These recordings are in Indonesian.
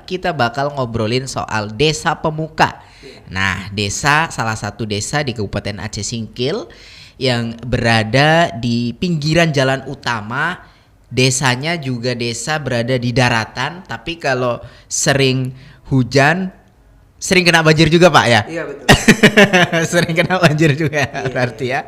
kita bakal ngobrolin soal Desa Pemuka. Nah, salah satu desa di Kabupaten Aceh Singkil yang berada di pinggiran jalan utama. Desanya juga desa berada di daratan, tapi kalau sering hujan sering kena banjir juga Pak ya? Iya betul. Sering kena banjir juga Iya, berarti ya.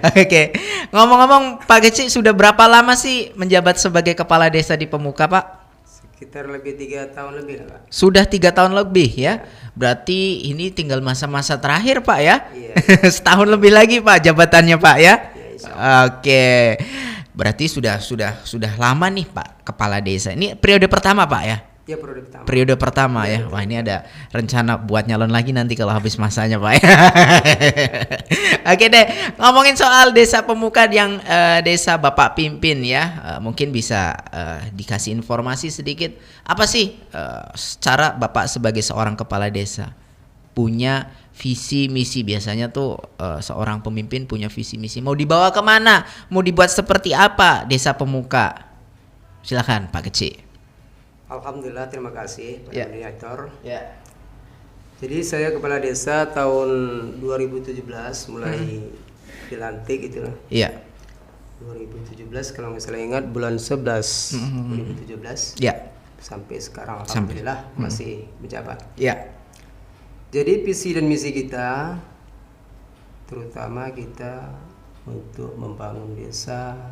Oke. Ngomong-ngomong Pak Geci sudah berapa lama sih menjabat sebagai kepala desa di Pemuka Pak? Sekitar lebih 3 tahun lebih lah Pak. Sudah 3 tahun lebih ya. Berarti ini tinggal masa-masa terakhir Pak ya. Iya. Setahun lebih lagi Pak jabatannya Pak ya. Ya, insya Allah. Oke. Berarti sudah lama nih Pak kepala desa. Ini periode pertama Pak ya? Ya periode pertama. Periode pertama ya. Wah, ini ada rencana buat nyalon lagi nanti kalau habis masanya Pak ya. Oke deh, ngomongin soal Desa Pemuka yang desa Bapak pimpin ya. Mungkin bisa dikasih informasi sedikit apa sih cara Bapak sebagai seorang kepala desa punya visi misi. Biasanya tuh seorang pemimpin punya visi misi, mau dibawa kemana, mau dibuat seperti apa Desa Pemuka. Silakan Pak Geci. Alhamdulillah, terima kasih Pak Ya. Moderator. Ya. Jadi saya kepala desa tahun 2017 mulai dilantik gitu lah. Iya. 2017 kalau nggak salah ingat bulan 11 2017 Ya. sampai sekarang Sampai. alhamdulillah masih menjabat. Ya. Jadi visi dan misi kita terutama kita untuk membangun desa.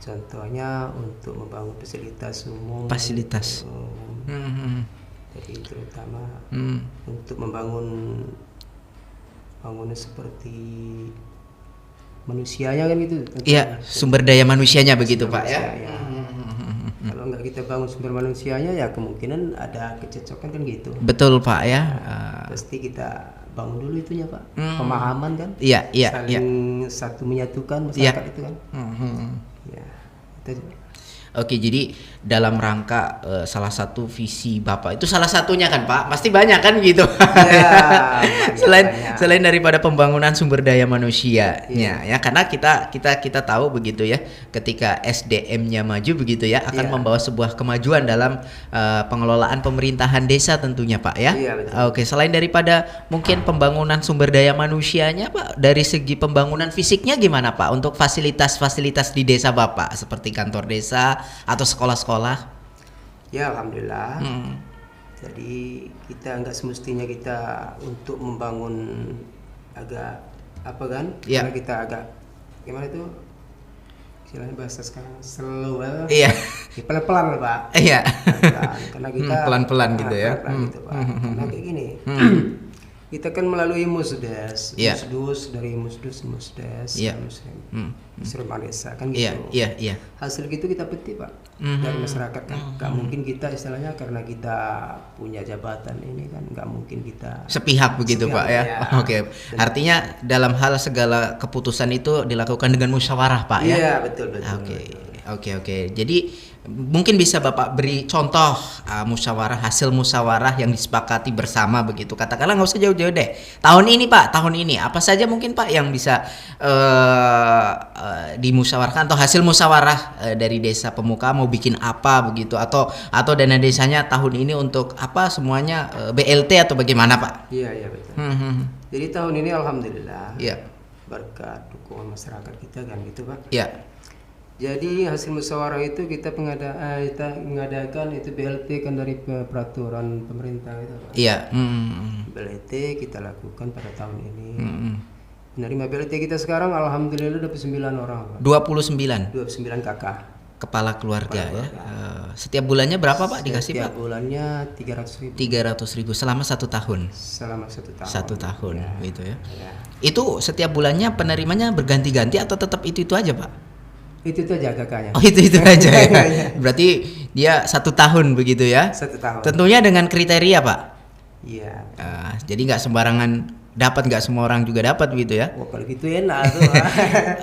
Contohnya untuk membangun fasilitas umum. Fasilitas. Jadi terutama untuk membangun bangunan seperti manusianya kan gitu. Iya, sumber daya manusianya begitu Sumber Pak ya. manusia, ya. Kalau nggak kita bangun sumber manusianya ya kemungkinan ada kecocokan kan gitu. Betul Pak ya. Pasti kita bangun dulu itunya Pak. Pemahaman kan. Iya, iya, iya. Saling satu menyatukan masyarakat itu kan. Ya, itu. Oke, jadi dalam rangka salah satu visi Bapak itu salah satunya kan Pak, pasti banyak kan gitu. Ya, selain daripada pembangunan sumber daya manusianya ya, karena kita tahu begitu ya, ketika SDM-nya maju begitu ya akan membawa sebuah kemajuan dalam pengelolaan pemerintahan desa tentunya Pak ya. Iya, betul. Oke, selain daripada mungkin pembangunan sumber daya manusianya Pak, dari segi pembangunan fisiknya gimana Pak untuk fasilitas-fasilitas di desa Bapak seperti kantor desa atau sekolah-sekolah? Ya alhamdulillah. Jadi kita nggak semestinya kita untuk membangun agak apa kan? Iya. Karena kita agak gimana itu? Istilahnya bahasa sekarang slow. Iya. Ya, pelan-pelan lah Pak. Iya. Pelan-pelan. Karena kita pelan-pelan gitu ya. Pelan-pelan gitu, Pak. Karena kayak gini. Kita kan melalui musdes, Iya. musdus dari musdus, musdes, Iya. musrema desa kan Iya, gitu. iya. Hasil gitu kita petik Pak dari masyarakat kan. Gak mungkin kita istilahnya karena kita punya jabatan ini kan nggak mungkin kita Sepihak begitu Pak ya. ya. Oke. Artinya dalam hal segala keputusan itu dilakukan dengan musyawarah Pak ya. Iya betul betul. Oke. Jadi mungkin bisa Bapak beri contoh hasil musyawarah yang disepakati bersama begitu. Katakanlah nggak usah jauh-jauh deh. Tahun ini Pak, tahun ini apa saja mungkin Pak yang bisa dimusyawarahkan atau hasil musyawarah dari Desa Pemuka mau bikin apa begitu, atau dana desanya tahun ini untuk apa semuanya BLT atau bagaimana Pak? Iya betul. Jadi tahun ini alhamdulillah. Iya. Berkat dukungan masyarakat kita kan gitu Pak. Iya. Jadi hasil musyawarah itu kita mengadakan itu BLT kan dari peraturan pemerintah itu Pak. Iya. BLT kita lakukan pada tahun ini. Penerima BLT kita sekarang alhamdulillah 29 orang Pak. 29 kakak. kepala keluarga ya. Setiap bulannya berapa Pak dikasih Pak? Setiap bulannya 300.000. 300.000 selama 1 tahun. Selama 1 tahun. 1 tahun gitu ya. Ya. Itu setiap bulannya penerimanya berganti-ganti atau tetap itu aja Pak? Itu aja kakaknya. Oh itu aja ya. Berarti dia 1 tahun begitu ya? 1 tahun. Tentunya dengan kriteria Pak. Iya. Jadi nggak sembarangan dapat, nggak semua orang juga dapat begitu ya? Wah kalau gitu enak tuh Pak.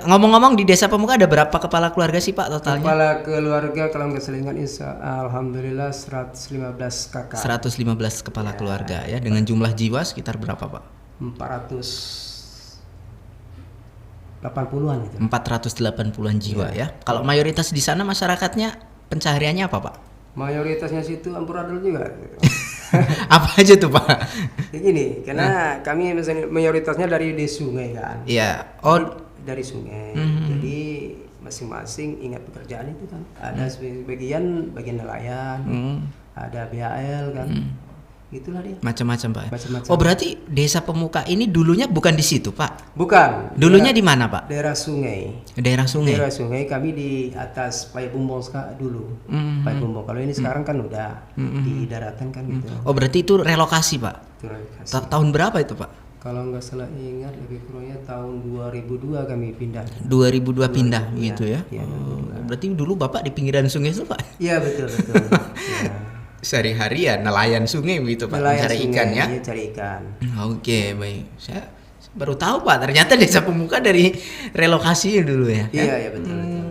Ngomong-ngomong di Desa Pemuka ada berapa kepala keluarga sih Pak totalnya? Kepala keluarga kalau nggak selingan alhamdulillah 115 kakak. 115 kepala keluarga ya, dengan jumlah jiwa sekitar berapa Pak? 480-an gitu. 480-an jiwa ya. Kalau mayoritas di sana masyarakatnya pencahariannya apa Pak? Mayoritasnya situ amburadul juga. Apa aja tuh Pak? Begini, karena kami misalnya mayoritasnya dari di sungai kan. Iya. Oh, Dari sungai. Mhm. Jadi masing-masing ingat pekerjaan itu kan. Ada bagian nelayan, hmm, ada BHL kan. Itulah dia. macam-macam Pak. Macam-macam. Oh, berarti Desa Pemuka ini dulunya bukan di situ Pak? Bukan. Dulunya di mana Pak? Daerah sungai. Daerah sungai. Daerah sungai kami di atas Pai Bumbong dulu. Mhm. Pai Bumbong. Kalau ini sekarang kan udah di daratan kan gitu. Oh, berarti itu relokasi Pak? Itu relokasi. Tahun berapa itu Pak? Kalau nggak salah ingat lebih kurangnya tahun 2002 kami pindah. 2002 pindah Iya, gitu ya? iya, Oh, berarti dulu Bapak di pinggiran sungai itu Pak? Iya betul betul. Ya. Sehari-hari ya nelayan sungai begitu Pak, Nelayan mencari sungai, ikan ya? Iya, cari ikan. Oke, baik. Saya baru tahu Pak, ternyata Desa Pemuka dari relokasi dulu ya? Iya iya betul betul.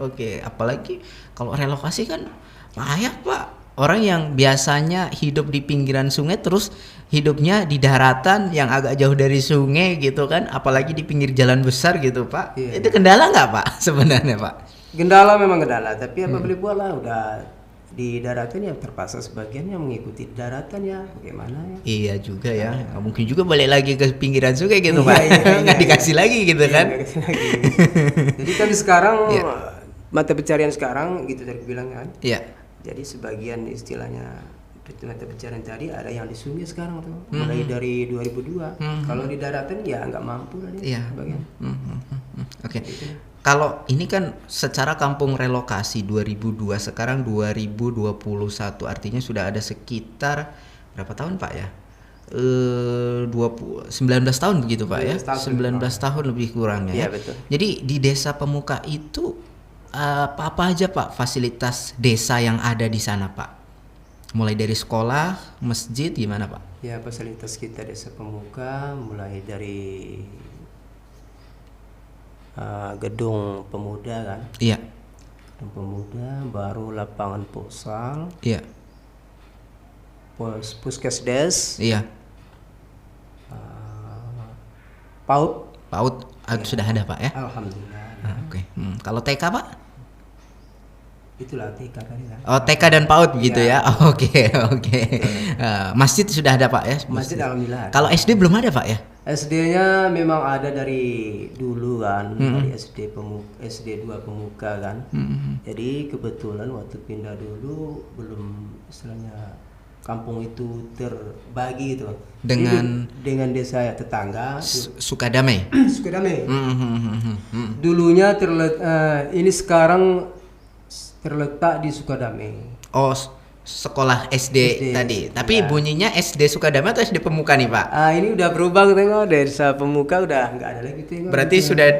Oke. Apalagi kalau relokasi kan payah Pak. Orang yang biasanya hidup di pinggiran sungai terus hidupnya di daratan yang agak jauh dari sungai gitu kan, apalagi di pinggir jalan besar gitu Pak. Iya. Itu kendala nggak Pak sebenarnya Pak? Gendala memang gendala, tapi apa boleh buat lah, udah di daratan ya terpaksa sebagian yang mengikuti daratan ya, bagaimana ya. Iya juga ya, nggak mungkin juga balik lagi ke pinggiran sungai gitu Iya, Pak. iya, iya, Nggak iya. dikasih lagi gitu Iya, kan? nggak kasih lagi. Jadi kan sekarang Iya. mata pencarian sekarang gitu tadi bilang kan. Iya. Jadi sebagian istilahnya mata pencarian tadi ada yang di sungai sekarang tuh, mulai dari 2002. Kalau di daratan ya nggak mampu lah dia. Iya. Sebagian. Oke. Kalau ini kan secara kampung relokasi 2002, sekarang 2021, artinya sudah ada sekitar berapa tahun Pak ya? 19 tahun begitu Pak ya? 19 tahun lebih kurang ya. Iya, betul. Jadi di Desa Pemuka itu apa aja Pak fasilitas desa yang ada di sana Pak? Mulai dari sekolah, masjid, gimana Pak? Ya fasilitas kita Desa Pemuka mulai dari gedung pemuda kan, Iya, gedung pemuda, baru lapangan futsal, iya, puskesdes, iya. PAUD. PAUD sudah ada Pak ya? Alhamdulillah. Oke. Kalau TK Pak? Itulah TK tadi kan. Oh, TK dan PAUD begitu Iya. ya? Oke. Masjid sudah ada Pak ya? Masjid alhamdulillah. Kalau SD belum ada Pak ya? SD-nya memang ada dari dulu kan, dari SD 2 Pemuka kan. Jadi kebetulan waktu pindah dulu belum istilahnya kampung itu terbagi gitu. Dengan dengan desa tetangga Sukadamai. Sukadamai. Dulunya ini sekarang terletak di Sukadamai. Oh, sekolah SD tadi. Tapi bunyinya SD Sukadamai atau SD Pemuka nih Pak? Ini udah berubah tengok, Desa Pemuka udah nggak ada lagi tengok. Berarti sudah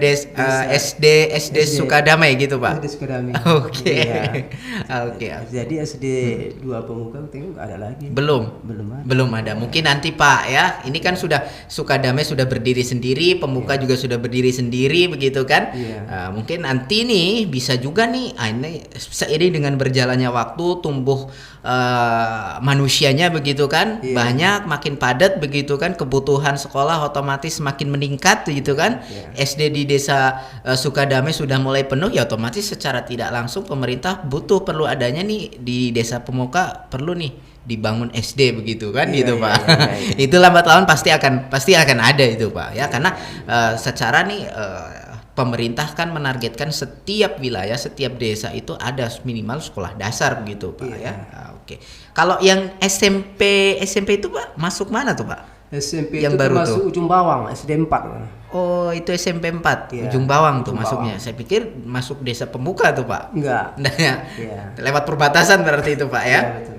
SD Sukadamai gitu Pak? SD Sukadamai. Oke. Iya. Oke. Jadi SD 2 Pemuka tengok nggak ada lagi. Belum ada. Belum ada. Mungkin nanti Pak ya. Ini kan sudah Sukadamai sudah berdiri sendiri, Pemuka juga sudah berdiri sendiri begitu kan? Iya. Mungkin nanti nih bisa juga nih ini seiring dengan berjalannya waktu tumbuh manusianya begitu kan, Iya. banyak makin padat begitu kan, kebutuhan sekolah otomatis makin meningkat gitu kan. Iya. SD di Desa Sukadamai sudah mulai penuh ya, otomatis secara tidak langsung pemerintah perlu adanya nih di Desa Pemuka, perlu nih dibangun SD begitu kan. Iya, gitu iya, Pak. iya. Itu lambat laun pasti akan ada itu Pak ya, karena secara nih pemerintah kan menargetkan setiap wilayah, setiap desa itu ada minimal sekolah dasar begitu Pak Iya. ya. Oke. Kalau yang SMP itu Pak masuk mana tuh Pak? SMP Yang itu baru masuk tuh? Ujung Bawang, SD 4. Oh, itu SMP 4, Iya, Ujung Bawang tuh Ujung masuknya. Bawang. Saya pikir masuk Desa Pemuka tuh Pak. Enggak. Nah, ya. Iya. Lewat perbatasan berarti itu Pak ya. Iya, betul.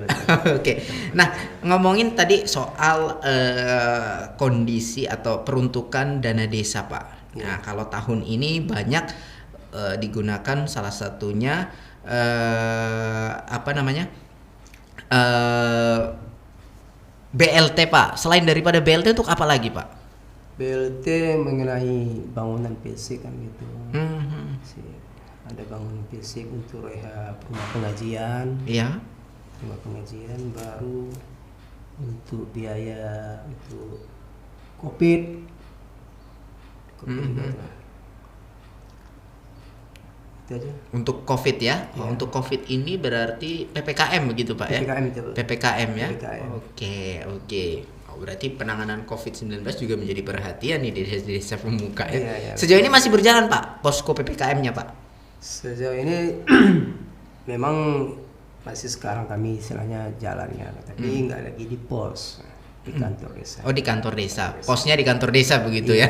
Oke. Nah, ngomongin tadi soal kondisi atau peruntukan dana desa Pak. Nah, kalau tahun ini banyak digunakan salah satunya BLT Pak. Selain daripada BLT untuk apa lagi Pak? BLT mengenai bangunan fisik kan gitu. Ada bangunan fisik untuk rehab rumah pengajian. Iya. Rumah pengajian baru untuk biaya itu COVID juga tuh. Itu aja. Untuk COVID ya. Iya. Untuk COVID ini berarti PPKM begitu Pak ya? PPKM itu. PPKM ya. PPKM. Oke. Oh, berarti penanganan COVID-19 juga menjadi perhatian nih di desa pemuka ya. Iya. Sejauh ini masih berjalan Pak posko PPKM-nya Pak? Sejauh ini memang masih sekarang kami istilahnya jalannya, tapi nggak lagi di pos, di kantor desa. Oh, di kantor desa. Posnya di kantor desa begitu ya.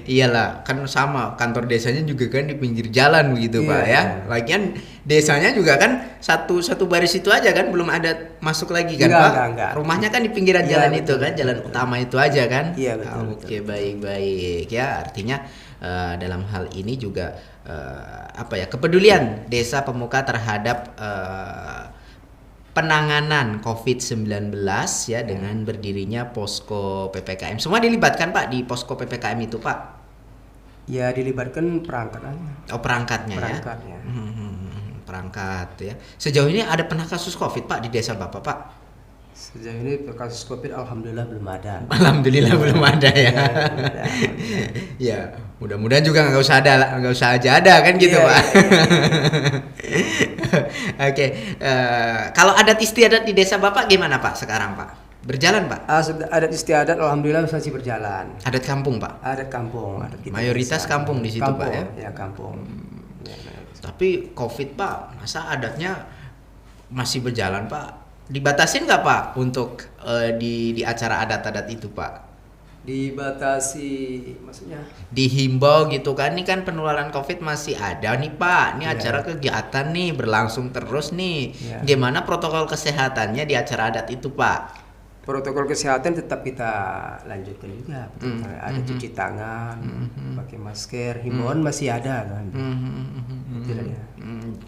Iyalah, kan sama kantor desanya juga kan di pinggir jalan begitu Iya. Pak ya. Lagian desanya juga kan satu baris itu aja kan, belum ada masuk lagi kan Pak. Enggak. Rumahnya kan di pinggiran Iya, jalan betul, itu kan, betul, jalan betul. utama itu aja kan. Iya, betul, Oke, baik ya. Artinya dalam hal ini juga kepedulian desa pemuka terhadap penanganan COVID-19 ya dengan berdirinya posko PPKM. Semua dilibatkan Pak di posko PPKM itu Pak? Ya dilibatkan perangkat aja. Oh, perangkatnya Perangkatnya. ya. Perangkat ya. Sejauh ini ada pernah kasus COVID Pak di desa Bapak Pak? Sejauh ini kasus COVID alhamdulillah belum ada. Alhamdulillah belum ada ya. Ya, belum ada, alhamdulillah. Ya, mudah-mudahan juga nggak usah aja ada kan gitu Iya, Pak. iya. Oke, kalau adat istiadat di desa Bapak gimana Pak sekarang Pak? Berjalan Pak? Adat istiadat alhamdulillah masih berjalan. Adat kampung Pak? Adat kampung, adat kita Mayoritas desa. kampung di situ, Kampung, Pak, ya? Ya kampung. Ya, mayoritas. Tapi COVID Pak, masa adatnya masih berjalan Pak? Dibatasin nggak Pak untuk di acara adat-adat itu Pak? Dibatasi, maksudnya? Dihimbau gitu kan, ini kan penularan COVID masih ada nih Pak. Ini Iya. acara kegiatan nih berlangsung terus nih. Iya. Gimana protokol kesehatannya di acara adat itu Pak? Protokol kesehatan tetap kita lanjutkan juga. Ada cuci tangan, pakai masker, himbauan masih ada kan. Itu dia.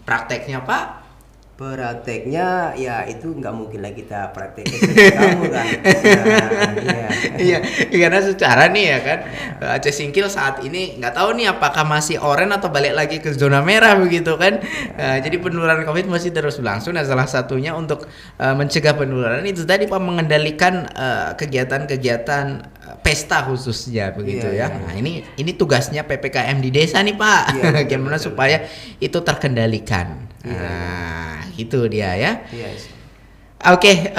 Prakteknya Pak? Prakteknya ya itu nggak mungkin lah kita praktek seperti kamu kan. Iya. Iya, karena secara nih ya kan Aceh Singkil saat ini nggak tahu nih apakah masih oranye atau balik lagi ke zona merah begitu kan. Jadi penularan COVID masih terus berlangsung. Nah, salah satunya untuk mencegah penularan itu tadi Pak mengendalikan kegiatan-kegiatan pesta khususnya begitu Iya, ya. iya. Nah, ini tugasnya PPKM di desa nih Pak. Iya, betul, Gimana betul, supaya itu terkendalikan. Iya, Nah, gitu dia ya. Iya. Oke,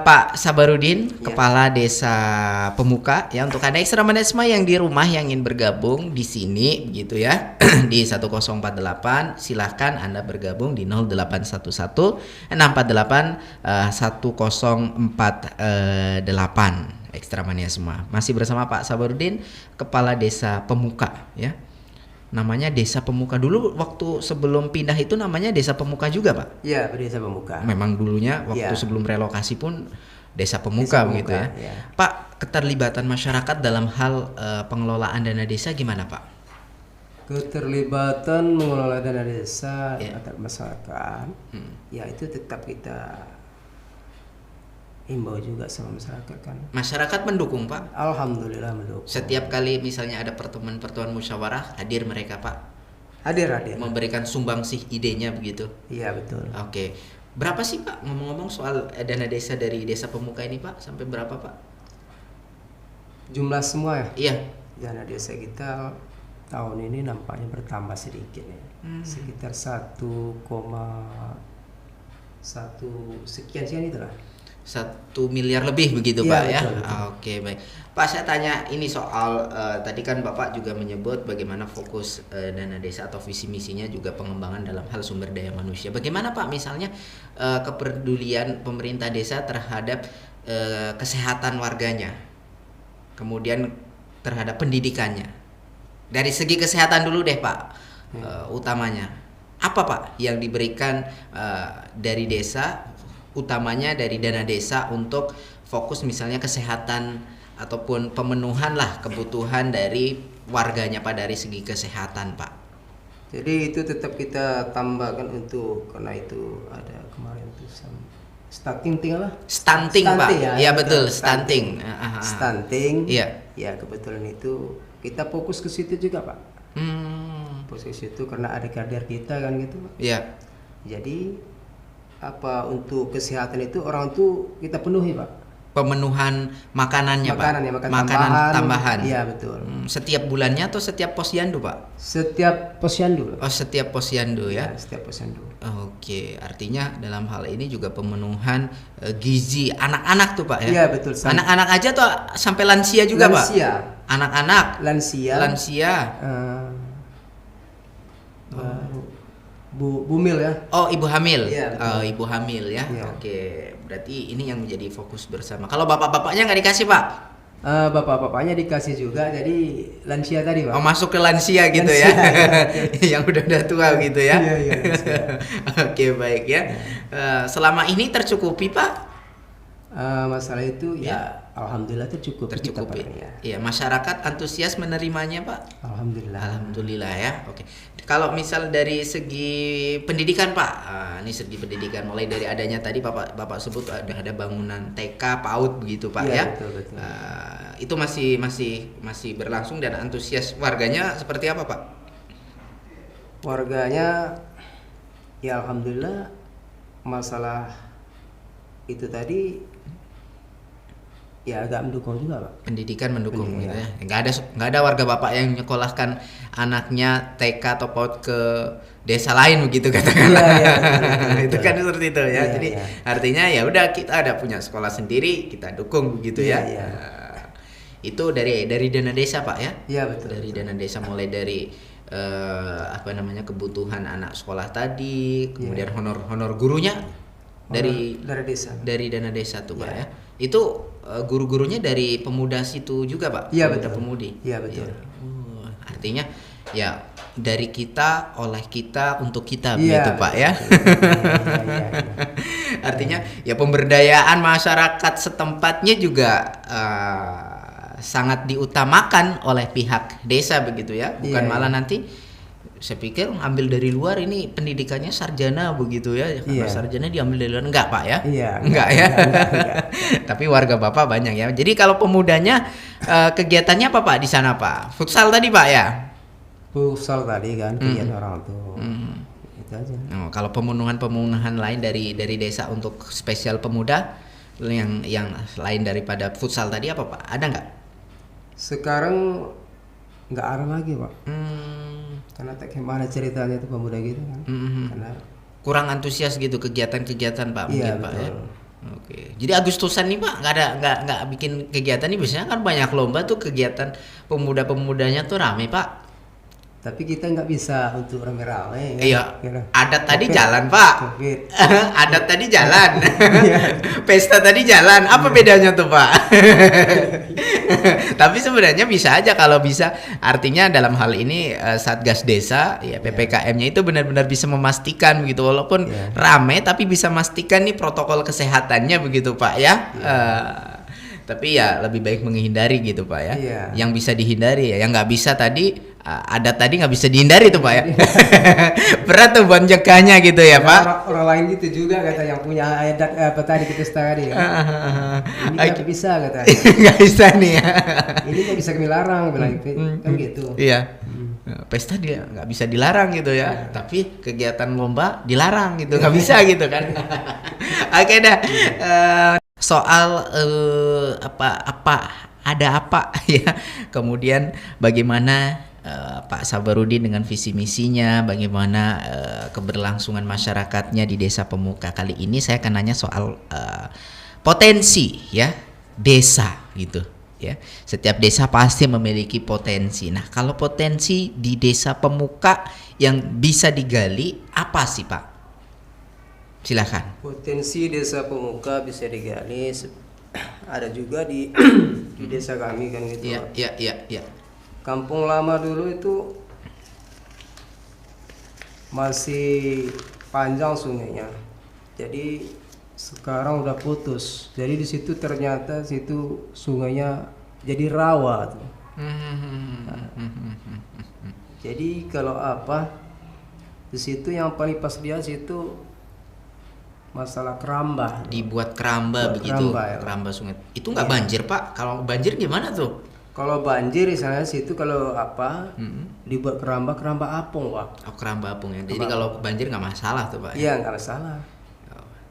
Pak Sabarudin, Ya. Kepala Desa Pemuka, ya untuk Anda ekstra manesma yang di rumah yang ingin bergabung di sini, gitu ya, di 1048, silahkan Anda bergabung di 0811 648 1048 ekstra manesma. Masih bersama Pak Sabarudin, Kepala Desa Pemuka, ya. Namanya Desa Pemuka dulu waktu sebelum pindah itu namanya Desa Pemuka juga Pak? Iya, Desa Pemuka. Memang dulunya waktu Iya. sebelum relokasi pun Desa Pemuka Desa begitu Pemuka, ya. iya. Pak, keterlibatan masyarakat dalam hal pengelolaan dana desa gimana Pak? Keterlibatan mengelola dana desa Iya. antar masyarakat, ya itu tetap kita himbau juga sama masyarakat kan. Masyarakat mendukung Pak? Alhamdulillah mendukung. Setiap kali misalnya ada pertemuan-pertemuan musyawarah, hadir mereka Pak? Hadir. Memberikan sumbangsih idenya begitu? Iya betul. Oke. Berapa sih Pak ngomong-ngomong soal dana desa dari Desa Pemuka ini Pak? Sampai berapa Pak? Jumlah semua ya. Iya. Dana desa kita tahun ini nampaknya bertambah sedikit ya. Sekitar 1,1 sekian itulah. 1 miliar lebih begitu Iya, Pak ya. betul, betul. Oke, baik. Pak, saya tanya ini soal tadi kan Bapak juga menyebut bagaimana fokus dana desa atau visi misinya juga pengembangan dalam hal sumber daya manusia. Bagaimana Pak misalnya kepedulian pemerintah desa terhadap kesehatan warganya, kemudian terhadap pendidikannya. Dari segi kesehatan dulu deh Pak, utamanya apa Pak yang diberikan dari desa, utamanya dari dana desa untuk fokus misalnya kesehatan ataupun pemenuhan lah kebutuhan dari warganya Pak dari segi kesehatan Pak. Jadi itu tetap kita tambahkan untuk karena itu ada kemarin tuh stunting lah. Stunting Pak. ya, Iya betul. betul, stunting. Stunting. Iya. Ya kebetulan itu kita fokus ke situ juga Pak. Fokus ke situ karena ada kader kita kan gitu Pak. Iya. Jadi apa untuk kesehatan itu orang tuh kita penuhi Pak. pemenuhan makanannya, Makanan Pak. ya, Makanan tambahan. Iya betul. Setiap bulannya atau setiap posyandu, Pak? Setiap posyandu. Oh, setiap posyandu ya. Setiap posyandu. Oke, artinya dalam hal ini juga pemenuhan gizi anak-anak tuh, Pak ya. Iya betul. Anak-anak aja tuh sampai lansia juga, Pak. Lansia. Anak-anak. Lansia. Bumil ya. Oh, ibu hamil. Iya, betul. Ibu hamil ya. Iya. Oke, berarti ini yang menjadi fokus bersama. Kalau bapak-bapaknya nggak dikasih, Pak? Bapak-bapaknya dikasih juga, jadi lansia tadi, Pak. Oh, masuk ke lansia gitu ya. Yang udah tua gitu ya. Iya, iya, lansia. Oke, baik ya. Selama ini tercukupi, Pak? Masalah itu ya alhamdulillah tercukupi. Tercukupi. Kita, Pak, ya. Iya, masyarakat antusias menerimanya, Pak? Alhamdulillah. Alhamdulillah ya. Oke. Kalau misal dari segi pendidikan, Pak, ini segi pendidikan mulai dari adanya tadi Bapak sebut ada bangunan TK, PAUD begitu, Pak Iya, ya. betul. Itu masih berlangsung dan antusias warganya seperti apa, Pak? Warganya ya alhamdulillah, masalah itu tadi ya agak mendukung juga, Pak. Pendidikan mendukung gitu Pendidikan. ya. Nggak ada warga Bapak yang menyekolahkan anaknya TK atau PAUD ke desa lain begitu katakanlah. Iya, Itu kan seperti itu ya. Iya, Jadi iya. artinya ya udah kita ada punya sekolah sendiri, kita dukung begitu Iya, ya. iya. Itu dari dana desa, Pak ya. Iya betul. Dari dana desa mulai dari kebutuhan anak sekolah tadi, kemudian honor gurunya dari desa. dari dana desa tuh, Pak Iya. ya. Itu guru-gurunya dari pemuda situ juga, Pak. Iya, Pemuda betul. pemudi. Iya, betul. Artinya ya dari kita, oleh kita, untuk kita Iya, begitu, Pak ya. Iya. Artinya ya pemberdayaan masyarakat setempatnya juga sangat diutamakan oleh pihak desa begitu ya. Bukan Iya, malah iya. nanti saya pikir ambil dari luar ini pendidikannya sarjana begitu ya. Karena Iya. sarjana diambil dari luar, enggak, Pak ya? Iya. Enggak ya. Enggak. Tapi warga Bapak banyak ya. Jadi kalau pemudanya kegiatannya apa, Pak, di sana, Pak? Futsal tadi, Pak ya? Futsal tadi kan kegiatan orang tuh. Itu aja. Oh, kalau pemenuhan lain dari desa untuk spesial pemuda yang lain daripada futsal tadi apa, Pak? Ada nggak? Sekarang nggak ada lagi, Pak. Hmm, Karena tak gimana ceritanya itu pemuda gitu kan. Karena kurang antusias gitu kegiatan-kegiatan, Pak, Iya, mungkin, Pak ya. betul. Oke. Jadi Agustusan nih, Pak, nggak bikin kegiatan nih, biasanya kan banyak lomba tuh kegiatan pemuda-pemudanya tuh rame, Pak. tapi kita nggak bisa untuk rame-rame. Kan? Iya. Kira. Adat tadi Covid. jalan, Pak. Covid. Adat tadi jalan. Iya. Pesta tadi jalan. Apa bedanya tuh, Pak? Tapi sebenarnya bisa aja kalau bisa. Artinya dalam hal ini Satgas Desa, ya PPKM-nya itu benar-benar bisa memastikan begitu, walaupun Iya. rame tapi bisa memastikan nih protokol kesehatannya begitu, Pak ya. Tapi ya lebih baik menghindari gitu, Pak ya. Iya. Yang bisa dihindari ya, yang nggak bisa tadi adat tadi nggak bisa dihindari tuh, Pak ya. Berat tuh buat jaganya gitu ya, Pak. Orang lain gitu juga kata yang punya adat apa tadi kita tadi. Kan? Ini nggak bisa kata. Nggak bisa nih ya. Ini nggak bisa kami larang bilang kan gitu. Iya. Pesta dia nggak bisa dilarang gitu ya, tapi kegiatan lomba dilarang gitu, nggak bisa gitu kan. Oke dah. Soal ada apa ya, kemudian bagaimana Pak Sabarudin dengan visi misinya, bagaimana keberlangsungan masyarakatnya di Desa Pemuka. Kali ini saya akan nanya soal potensi ya desa gitu ya. Setiap desa pasti memiliki potensi. Nah, kalau potensi di Desa Pemuka yang bisa digali apa sih, Pak? Silakan. Potensi Desa Pemuka bisa digali ada juga di di desa kami kan gitu. Iya, iya. Kampung lama dulu itu masih panjang sungainya. Jadi sekarang udah putus. Jadi di situ ternyata situ sungainya jadi rawa tuh. Jadi kalau apa di situ yang paling pas dia situ masalah keramba. Dibuat keramba Buat begitu, keramba, ya. keramba sungai. Itu nggak Iya. banjir, Pak? Kalau banjir gimana tuh? Kalau banjir misalnya situ kalau apa dibuat keramba apung, Pak. Oh, keramba apung ya. Jadi kalau banjir nggak masalah tuh, Pak. Ya? Iya nggak salah.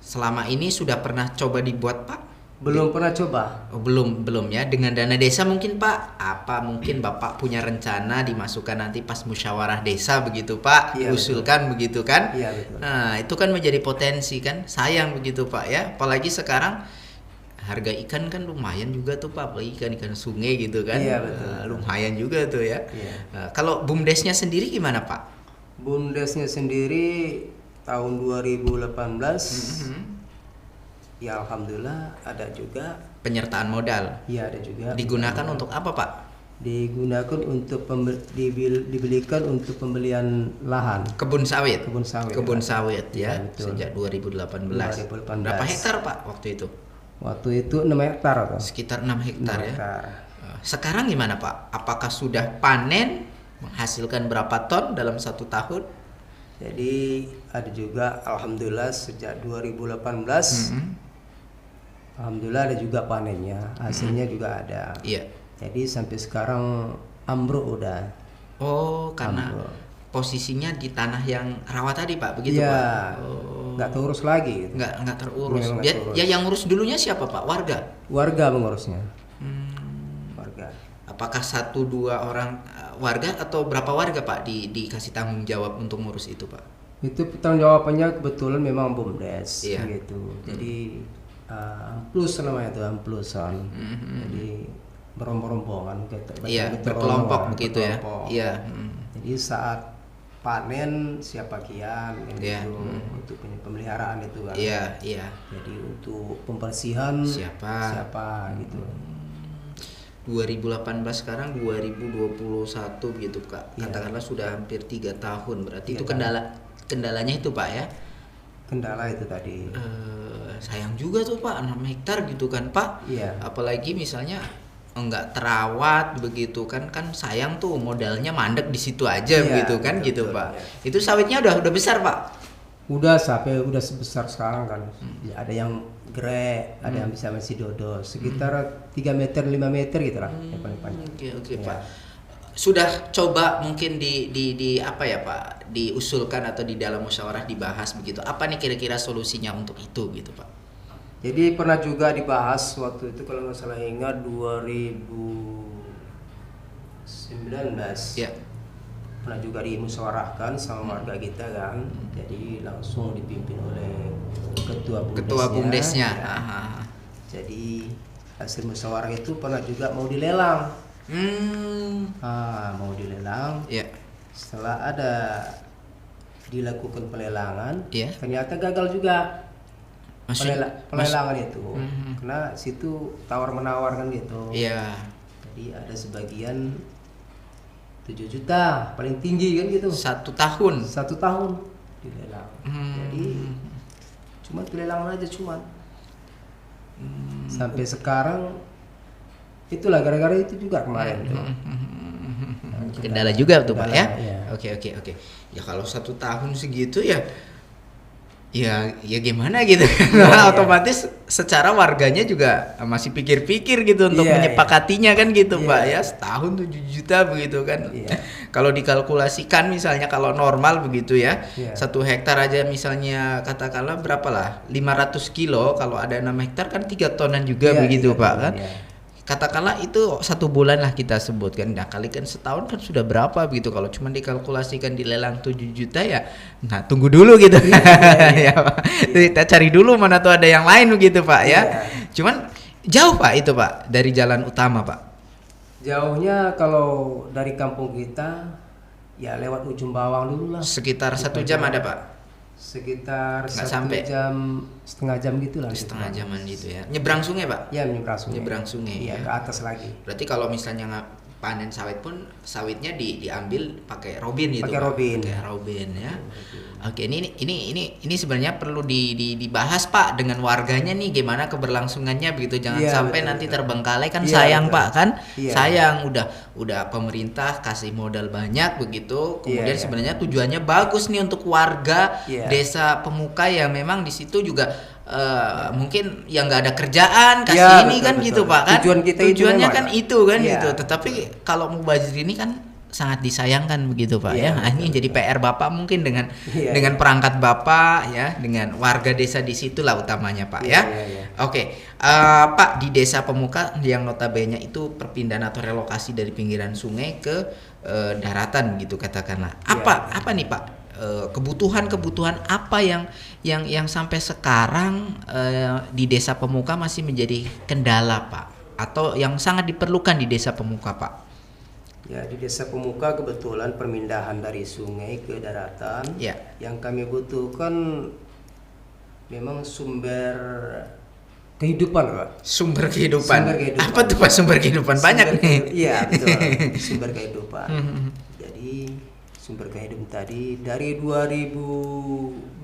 Selama ini sudah pernah coba dibuat, Pak? Belum pernah coba. Oh, belum ya. Dengan dana desa mungkin Pak, apa mungkin Bapak punya rencana dimasukkan nanti pas musyawarah desa begitu Pak, Iya, diusulkan begitu kan? Iya betul. Nah, itu kan menjadi potensi kan, sayang begitu Pak ya. Apalagi sekarang harga ikan kan lumayan juga tuh Pak, apalagi ikan sungai gitu kan. Iya, betul. Lumayan juga tuh ya. Iya. Kalau BUMDesnya sendiri gimana Pak? BUMDesnya sendiri tahun 2018 ya alhamdulillah ada juga. Penyertaan modal. Iya ada juga. Digunakan untuk apa Pak? Digunakan untuk dibelikan untuk pembelian lahan. Kebun sawit. Kebun sawit. Kebun sawit ya, Iya, betul. sejak 2018. 2018. Berapa hektar Pak waktu itu? Waktu itu 6 hektar atau? Sekitar 6 hektar 6 ya. hektar. Sekarang gimana Pak? Apakah sudah panen? Menghasilkan berapa ton dalam 1 tahun? Jadi ada juga alhamdulillah sejak 2018 alhamdulillah ada juga panennya, hasilnya juga ada. Iya. Jadi sampai sekarang ambruk udah. Oh, karena Ambruk. posisinya di tanah yang rawa tadi Pak, begitu Iya. Pak? Oh. Nggak terurus lagi. Gitu. Nggak terurus. Memang nggak terurus. Ya yang ngurus dulunya siapa Pak? Warga? Warga mengurusnya. Warga. Apakah 1-2 orang warga atau berapa warga Pak dikasih tanggung jawab untuk ngurus itu Pak? Itu tanggung jawabannya kebetulan memang BUMDes Iya. gitu. Jadi amplus namanya itu amplusan. Jadi berombongan Iya, berkelompok begitu ya. Iya. Jadi saat panen siapa kian Iya. gitu untuk pemeliharaan itu kan. Iya, iya. Jadi untuk pembersihan Siapa? gitu. 2018 sekarang 2021 gitu Kak. Iya. Katakanlah sudah hampir 3 tahun. Berarti Iya, itu kendalanya itu Pak ya. Kendala itu tadi. Sayang juga tuh Pak, 6 hektar gitu kan Pak. Iya. Apalagi misalnya enggak terawat begitu kan sayang tuh modalnya mandek di situ aja Iya, begitu kan betul, gitu betul, Pak. iya. Itu sawitnya udah besar Pak. Udah sebesar sekarang kan. Ya, ada yang grek, ada yang bisa masih dodo, sekitar 3 meter 5 meter gitu lah yang paling panjang. Oke Ya. Pak. Sudah coba mungkin di apa ya Pak, diusulkan atau di dalam musyawarah dibahas begitu. Apa nih kira-kira solusinya untuk itu gitu Pak? Jadi pernah juga dibahas waktu itu kalau nggak salah ingat 2019. Ya. Pernah juga dimusyawarahkan sama warga kita kan. Jadi langsung dipimpin oleh ketua BUMDesnya. Ya. Aha. Jadi hasil musyawarah itu pernah juga mau dilelang. Mau dilelang. Ya. Setelah ada dilakukan pelelangan, Iya. ternyata gagal juga pelelangan itu. Mhm. Karena situ tawar menawar kan gitu. Iya. Jadi ada sebagian 7 juta paling tinggi kan gitu. 1 tahun. 1 tahun dilelang. Hmm. Jadi cuman pelelangan aja cuman. Sampai sekarang itulah gara-gara itu juga kemarin tuh. Kendala juga tuh Pak ya. Iya. Oke. Ya kalau 1 tahun segitu ya gimana gitu. Iya. Otomatis secara warganya juga masih pikir-pikir gitu untuk Iya, menyepakatinya kan gitu Iya. Pak ya. Setahun 7 juta begitu kan. Iya. Kalau dikalkulasikan misalnya kalau normal begitu ya. Iya. 1 hektar aja misalnya katakanlah berapa lah? 500 kilo, kalau ada 6 hektar kan 3 tonan juga Iya, begitu 3 Pak ton, kan. iya. Katakanlah itu 1 bulan lah kita sebutkan. Nah kalikan setahun kan sudah berapa begitu. Kalau cuma dikalkulasikan di lelang 7 juta ya, nah tunggu dulu gitu. Ya, Pak. Kita cari dulu mana tuh ada yang lain begitu Pak ya. Iya. Cuman jauh Pak itu Pak dari jalan utama Pak. Jauhnya kalau dari kampung kita ya lewat ujung bawang dulu lah. Sekitar 1 jam ada Pak. Sekitar Nggak 1 sampai. jam, setengah jam gitu lah. Setengah jaman gitu ya. Nyebrang sungai Pak. Ya menyeberang sungai. Nyebrang sungai, Iya, ya. ke atas lagi. Berarti kalau misalnya panen sawit pun sawitnya diambil pakai robin gitu. Pakai Pak. robin. Pakai robin ya. Oke, ini sebenarnya perlu dibahas Pak dengan warganya nih gimana keberlangsungannya begitu. Jangan Iya, sampai betul, nanti betul. terbengkalai kan Iya, sayang betul. Pak kan. Iya. Sayang udah pemerintah kasih modal banyak begitu. Kemudian Iya. sebenarnya tujuannya bagus nih untuk warga Iya. desa Pemuka yang memang di situ juga mungkin yang nggak ada kerjaan kasih Iya, ini betul, kan betul. gitu Pak kan. Tujuan kita itu Tujuannya memang, kan ya. itu kan Iya. gitu. Tetapi kalau mubazir ini kan sangat disayangkan begitu Pak Iya, ya. Nah, ini betul, jadi PR Bapak mungkin dengan Iya, dengan perangkat Bapak ya, dengan warga desa di situlah utamanya Pak Iya, ya. iya, iya. Oke, Pak, di desa Pemuka yang notabene itu perpindahan atau relokasi dari pinggiran sungai ke daratan gitu katakanlah. Apa nih Pak, kebutuhan apa yang sampai sekarang di desa Pemuka masih menjadi kendala Pak, atau yang sangat diperlukan di desa Pemuka Pak? Ya, di desa Pemuka kebetulan permindahan dari sungai ke daratan. Ya. Yang kami butuhkan memang sumber kehidupan, Pak. Sumber kehidupan. Sumber kehidupan. Apa tuh Pak sumber kehidupan? Banyak nih. Iya, betul. Sumber kehidupan. Jadi sumber kehidupan tadi dari 2002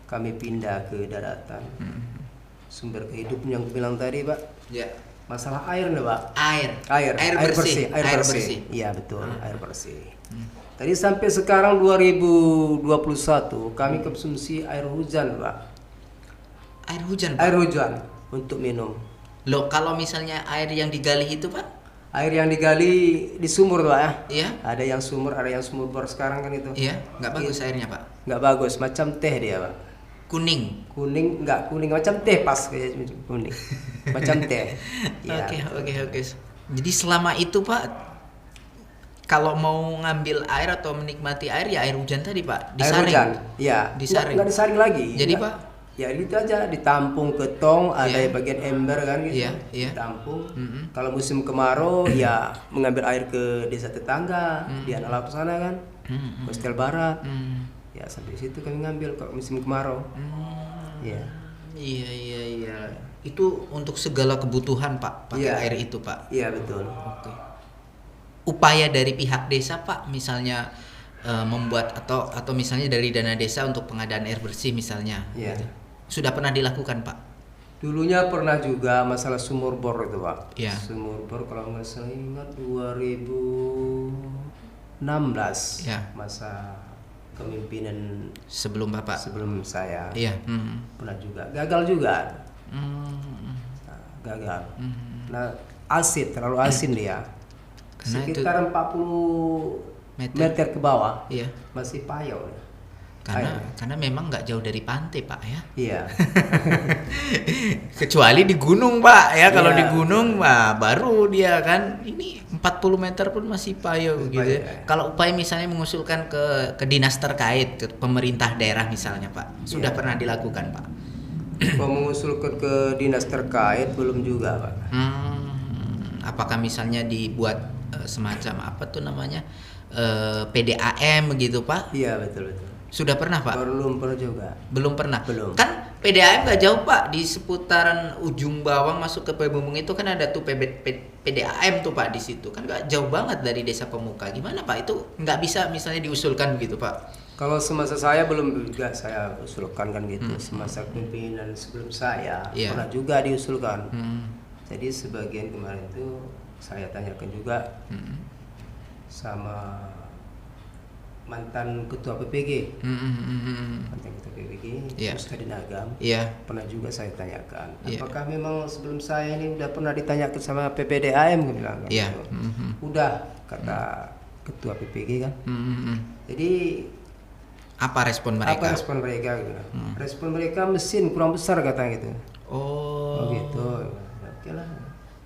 kami pindah ke daratan. Sumber kehidupan yang bilang tadi, Pak. Ya. Masalah air nih, Pak. Air bersih. Air bersih. Iya, betul, air bersih. Tadi sampai sekarang 2021 kami konsumsi air hujan, Pak. Air hujan Pak. Air hujan untuk minum. Loh, kalau misalnya air yang digali itu Pak? Air yang digali di sumur, Pak ya. Iya. Ada yang sumur, ada yang sumur bor sekarang kan itu. Iya, nggak bagus airnya Pak. Nggak bagus, macam teh dia, Pak. Kuning. Kuning, nggak kuning, macam teh pas kayak kuning. Macam teh. Ya, Oke. Jadi selama itu Pak, kalau mau ngambil air atau menikmati air ya air hujan tadi Pak, Air disaring. hujan. Iya. Disaring. Nggak disaring lagi. Jadi Nggak. Pak? Ya itu aja, ditampung ke tong, ada Iya. bagian ember kan gitu. Iya. Ditampung. Kalau musim kemarau ya mengambil air ke desa tetangga, di Analap sana kan. Kostel Barat. Ya sampai situ kami ngambil kalau musim kemarau. Ya. Iya. Itu untuk segala kebutuhan Pak, pakai Iya. air itu Pak. Iya betul. Oke. Upaya dari pihak desa Pak, misalnya membuat atau misalnya dari dana desa untuk pengadaan air bersih misalnya, Iya. gitu. Sudah pernah dilakukan Pak? Dulunya pernah juga masalah sumur bor itu, Pak. Iya. Sumur bor kalau nggak salah ingat 2016. Ya. Masa kepemimpinan Sebelum Bapak? sebelum saya. Iya. Pernah juga. Gagal juga. Nah, gagal. Nah, terlalu asin dia. Karena itu- Sekitar 40 Meter. meter ke bawah. Iya. Masih payau. Karena memang nggak jauh dari pantai Pak ya. Iya. Kecuali di gunung Pak ya. Kalau Iya. di gunung baru dia kan ini 40 meter pun masih payau Masih gitu ya. payau, ya. Kalau upaya misalnya mengusulkan ke dinas terkait, ke pemerintah daerah misalnya Pak, sudah Iya. pernah dilakukan Pak? Kalau mengusulkan ke dinas terkait belum juga, Pak. Apakah misalnya dibuat semacam apa tuh namanya PDAM begitu Pak? Iya, betul. Sudah pernah Pak? Belum pernah juga. Belum pernah. Belum. Kan PDAM nggak jauh Pak, di seputaran ujung Bawang masuk ke Pebumbung itu kan ada tuh PDAM tuh Pak di situ. Kan nggak jauh banget dari desa Pemuka. Gimana Pak? Itu nggak bisa misalnya diusulkan begitu Pak? Kalau semasa saya belum juga saya usulkan kan gitu. Semasa pimpinan sebelum saya Iya. pernah juga diusulkan. Jadi sebagian kemarin itu saya tanyakan juga sama mantan ketua PPG. Mantan ketua PPG, Iya. Muska Dinagam. Iya. Pernah juga saya tanyakan. Iya. Apakah memang sebelum saya ini udah pernah ditanyakan sama PPDAM gitu bilang. Iya. Gitu. Udah kata ketua PPG kan. Jadi Apa respon mereka? apa respon mereka gitu. Respon mereka mesin kurang besar katanya gitu. Oh. Gitu. Oke lah.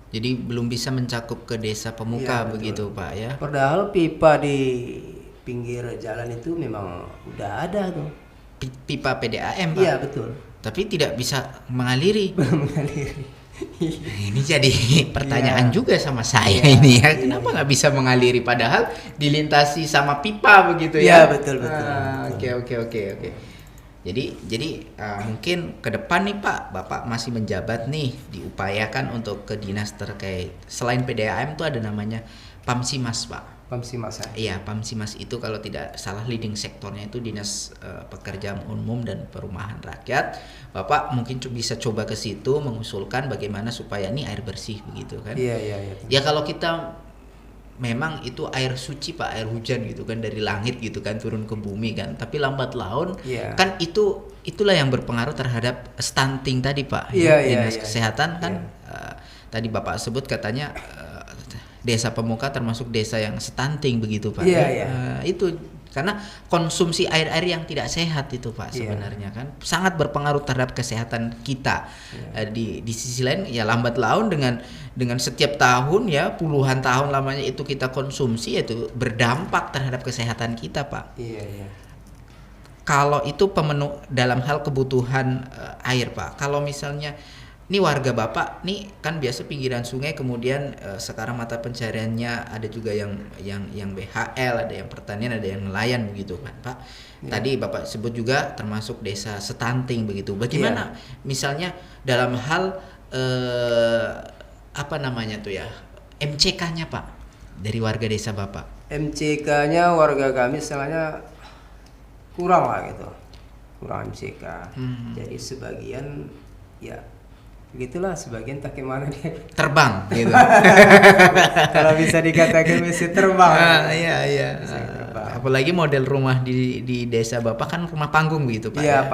Jadi belum bisa mencakup ke desa Pemuka Iya, betul. begitu Pak ya? Padahal pipa di pinggir jalan itu memang udah ada tuh. Pipa PDAM Pak. Iya betul. Tapi tidak bisa mengaliri. Belum mengaliri. Nah, ini jadi pertanyaan Iya. juga sama saya Iya. ini ya. Kenapa nggak bisa mengaliri padahal dilintasi sama pipa begitu Iya, ya? betul. Oke. Jadi mungkin ke depan nih Pak, Bapak masih menjabat nih, diupayakan untuk ke dinas terkait. Selain PDAM tuh ada namanya Pamsimas Pak. Pamsimas ya. Iya, Pamsimas itu kalau tidak salah leading sektornya itu Dinas Pekerjaan Umum dan Perumahan Rakyat. Bapak mungkin bisa coba ke situ mengusulkan bagaimana supaya ini air bersih begitu kan. Iya. Ya kalau kita memang itu air suci Pak, air hujan gitu kan dari langit gitu kan turun ke bumi kan. Tapi lambat laun Iya. kan itulah yang berpengaruh terhadap stunting tadi Pak. Iya, Dinas iya. Kesehatan kan tadi Bapak sebut katanya desa Pemuka termasuk desa yang stunting begitu Pak. Iya, ya? iya. Itu karena konsumsi air-air yang tidak sehat itu Pak Iya. sebenarnya kan sangat berpengaruh terhadap kesehatan kita. Iya. Di sisi lain ya lambat laun dengan setiap tahun ya puluhan tahun lamanya itu kita konsumsi itu berdampak terhadap kesehatan kita Pak. Iya, iya. Kalau itu pemenuh dalam hal kebutuhan air Pak. Kalau misalnya ini warga Bapak nih kan biasa pinggiran sungai kemudian sekarang mata pencariannya ada juga yang BHL, ada yang pertanian, ada yang nelayan begitu kan Pak. Ya. Tadi Bapak sebut juga termasuk desa stunting begitu. Bagaimana misalnya dalam hal apa namanya tuh ya MCK-nya Pak dari warga desa Bapak? MCK-nya warga kami istilahnya kurang lah gitu, kurang MCK. Jadi sebagian ya begitulah, sebagian tak kemana dia Terbang gitu. kalau bisa dikatakan masih terbang. Iya. Bisa terbang. Apalagi model rumah di desa Bapak kan rumah panggung gitu Pak. Iya, ya?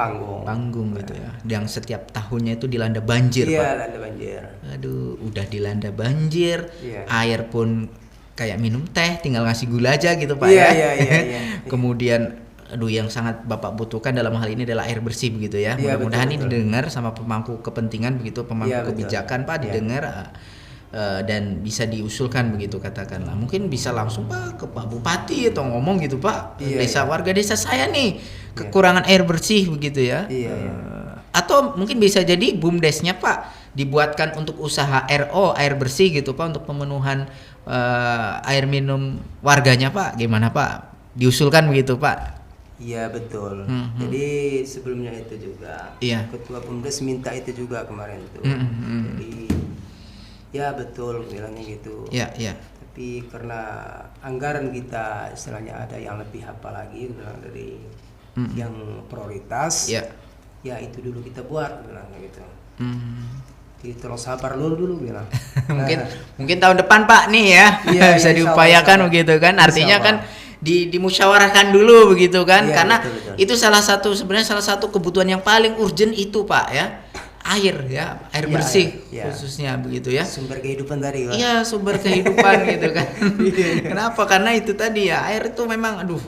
panggung Gitu ya. Yang setiap tahunnya itu dilanda banjir Pak. Iya, landa banjir. Aduh, udah dilanda banjir, Iya. air pun kayak minum teh, tinggal ngasih gula aja gitu Pak Iya, ya. iya. Kemudian aduh yang sangat Bapak butuhkan dalam hal ini adalah air bersih begitu ya. Iya, Mudah-mudahan betul, ini didengar sama pemangku kepentingan begitu, pemangku Iya, betul. kebijakan Pak Iya. didengar dan bisa diusulkan begitu katakanlah. Mungkin bisa langsung Pak ke Pak Bupati atau ngomong gitu Pak. Iya, Desa iya. warga desa saya nih kekurangan air bersih begitu ya. Iya, iya. Atau mungkin bisa jadi BUMDesnya Pak dibuatkan untuk usaha RO air bersih gitu Pak untuk pemenuhan air minum warganya Pak. Gimana Pak? Diusulkan begitu Pak? Iya, betul. Jadi sebelumnya itu juga Iya. ketua BUMDes minta itu juga kemarin tuh. Jadi ya betul bilangnya gitu. Iya. Tapi karena anggaran kita istilahnya ada yang lebih apa lagi bilang dari yang prioritas. Iya. Ya itu dulu kita buat bilangnya gitu. Hmm. Jadi tolong sabar dulu bilang. mungkin tahun depan Pak nih ya Iya, bisa insya Allah, diupayakan insya Allah. begitu kan. Artinya Insya kan dimusyawarahkan dulu begitu kan. Iya, Karena betul. itu sebenarnya salah satu kebutuhan yang paling urgent itu Pak ya. Air ya, air Iya, bersih iya. khususnya begitu ya. Sumber kehidupan tadi Pak. Iya, sumber kehidupan gitu kan. Iya. Kenapa? Karena itu tadi ya, air itu memang aduh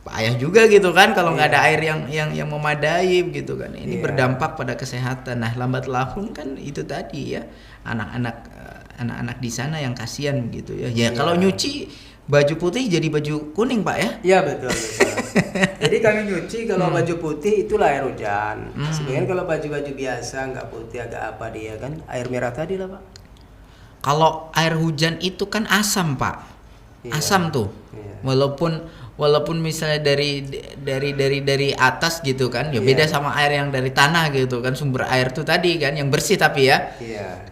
payah juga gitu kan kalau nggak ada air yang memadai gitu kan. Ini Iya. berdampak pada kesehatan. Nah, lambat laun kan itu tadi ya, anak-anak di sana yang kasihan gitu ya. Ya Iya. kalau nyuci baju putih jadi baju kuning Pak ya. Iya, betul. Jadi kami nyuci kalau baju putih itulah air hujan. Sebenarnya kalau baju-baju biasa nggak putih agak apa dia kan air merah tadi lah Pak. Kalau air hujan itu kan asam Pak. Iya. Asam tuh. Iya. Walaupun misalnya dari atas gitu kan, ya Iya. beda sama air yang dari tanah gitu kan, sumber air tuh tadi kan yang bersih tapi ya. Iya.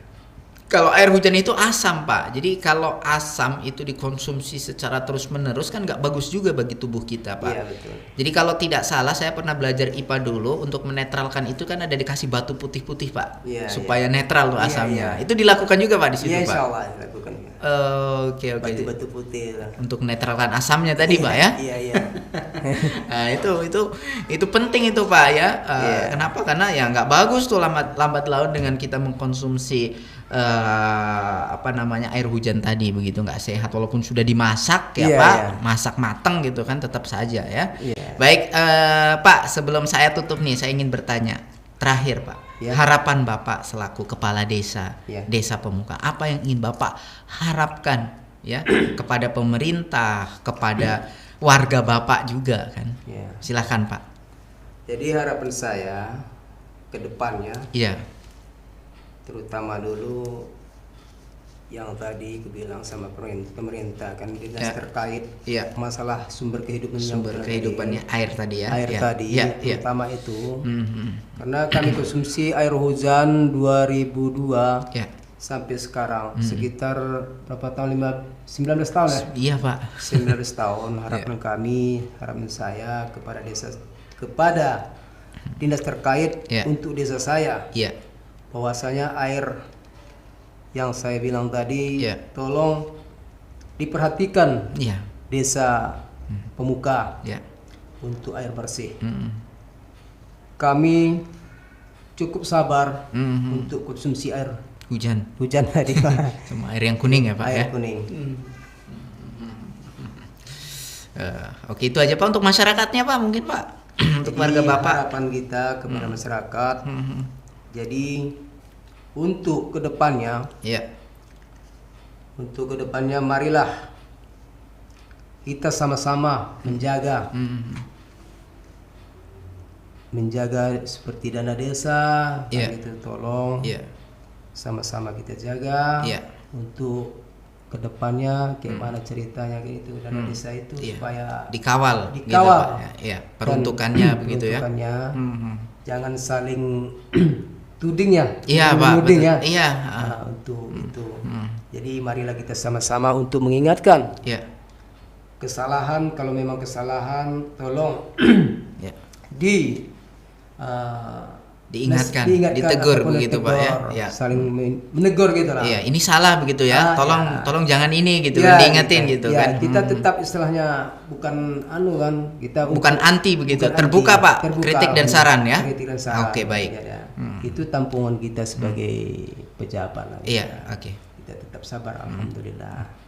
Kalau air hujan itu asam Pak. Jadi kalau asam itu dikonsumsi secara terus-menerus kan nggak bagus juga bagi tubuh kita Pak. Iya, betul. Jadi kalau tidak salah saya pernah belajar IPA dulu untuk menetralkan itu kan ada dikasih batu putih-putih Pak, Iya, supaya netral tuh Iya, asamnya. iya. Itu dilakukan juga Pak di situ Iya, Pak. insya Allah dilakukan. Oke. Batu-batu putih lah. Untuk menetralkan asamnya tadi Pak ya. Iya. Nah, itu penting itu Pak ya. Iya. Kenapa? Karena ya nggak bagus tuh lambat laun dengan kita mengkonsumsi air hujan tadi begitu, nggak sehat walaupun sudah dimasak ya Iya, Pak, iya. masak matang gitu kan tetap saja ya. Iya. Baik Pak, sebelum saya tutup nih saya ingin bertanya terakhir Pak. Iya. Harapan Bapak selaku kepala desa, Iya. Desa Pemuka, apa yang ingin Bapak harapkan ya kepada pemerintah, kepada warga Bapak juga kan? Iya. Silakan Pak. Jadi harapan saya ke depannya Iya. terutama dulu yang tadi kebilang sama pemerintah kan dinas Ya. terkait Iya. masalah sumber kehidupan yang Sumber tadi. kehidupannya air tadi ya. Air Iya. tadi Iya, iya. terutama itu Mhm. karena kami konsumsi air hujan 2002 Ya. sampai sekarang sekitar berapa tahun 19 tahun ya. Iya Pak. 19 tahun harapan kami, harapan saya kepada dinas terkait Ya. untuk desa saya Iya. bahwasanya air yang saya bilang tadi Ya. tolong diperhatikan Iya. desa Pemuka Ya. untuk air bersih. Mhm. Kami cukup sabar Mhm. untuk konsumsi air Hujan tadi Pak. sama air yang kuning ya Pak ya. Air kuning. Oke, itu aja Pak untuk masyarakatnya Pak, mungkin Pak. Untuk Jadi, warga Bapak. harapan kita kepada masyarakat. Jadi untuk kedepannya, Iya. marilah kita sama-sama menjaga seperti dana desa, Iya. gitu, tolong Iya. sama-sama kita jaga Iya. untuk kedepannya gimana ceritanya gitu dana desa itu Iya. supaya Dikawal gitu Dikawal. Pak. Iya, peruntukannya Dan begitu ya. peruntukannya, Mhm. jangan saling tuding ya, Iya Pak, menuding betul. ya. Iya. Nah, untuk itu. Jadi marilah kita sama-sama untuk mengingatkan Iya. kesalahan, kalau memang kesalahan tolong Iya. Diingatkan, ditegur ataupun begitu Pak ya. ditegur, Iya. saling menegur gitu lah. Iya, ini salah begitu ya. Ya. Tolong jangan ini gitu Ya, kan, diingetin gitu ya, kan. kita tetap istilahnya bukan kita Bukan anti begitu, bukan terbuka anti, Pak, terbuka kritik dan saran ya. kritik dan saran. Oke, baik. Ya. Itu tampungan kita sebagai pejabat lah. Iya, oke. Kita tetap sabar, alhamdulillah.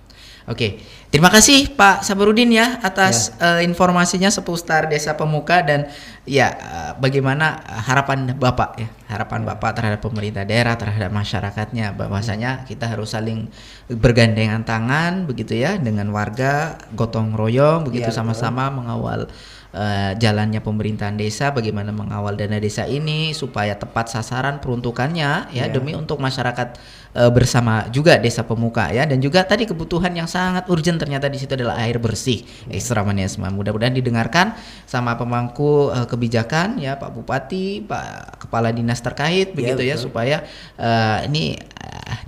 Oke, terima kasih Pak Sabarudin ya atas informasinya seputar Desa Pemuka dan ya bagaimana harapan Bapak ya, harapan Bapak terhadap pemerintah daerah, terhadap masyarakatnya, bahwasanya kita harus saling bergandengan tangan begitu ya dengan warga, gotong royong begitu Iya, sama-sama mengawal jalannya pemerintahan desa, bagaimana mengawal dana desa ini supaya tepat sasaran peruntukannya ya, demi untuk masyarakat bersama juga Desa Pemuka ya, dan juga tadi kebutuhan yang sangat urgent ternyata di situ adalah air bersih. Ekstra manisma. Mudah-mudahan didengarkan sama pemangku kebijakan ya, Pak Bupati, Pak Kepala Dinas terkait begitu ya, supaya ini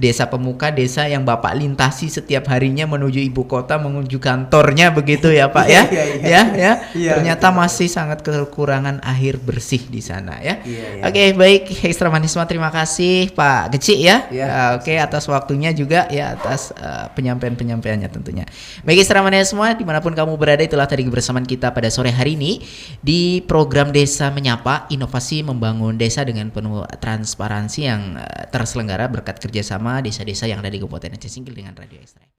Desa Pemuka, desa yang Bapak lintasi setiap harinya menuju ibu kota, menuju kantornya begitu ya Pak ya. Iya, Ternyata masih sangat kekurangan air bersih di sana ya. Iya. Oke, baik Ekstra Manisma, terima kasih Pak Geci ya. Iya. Oke, atas waktunya juga ya, atas penyampaiannya tentunya. Baik Ekstra Manisma, dimanapun kamu berada, itulah tadi kebersamaan kita pada sore hari ini di program Desa Menyapa, inovasi membangun desa dengan penuh transparansi yang terselenggara berkat kerjasama desa-desa yang ada di Kabupaten Aceh Singkil dengan Radio Ekstra.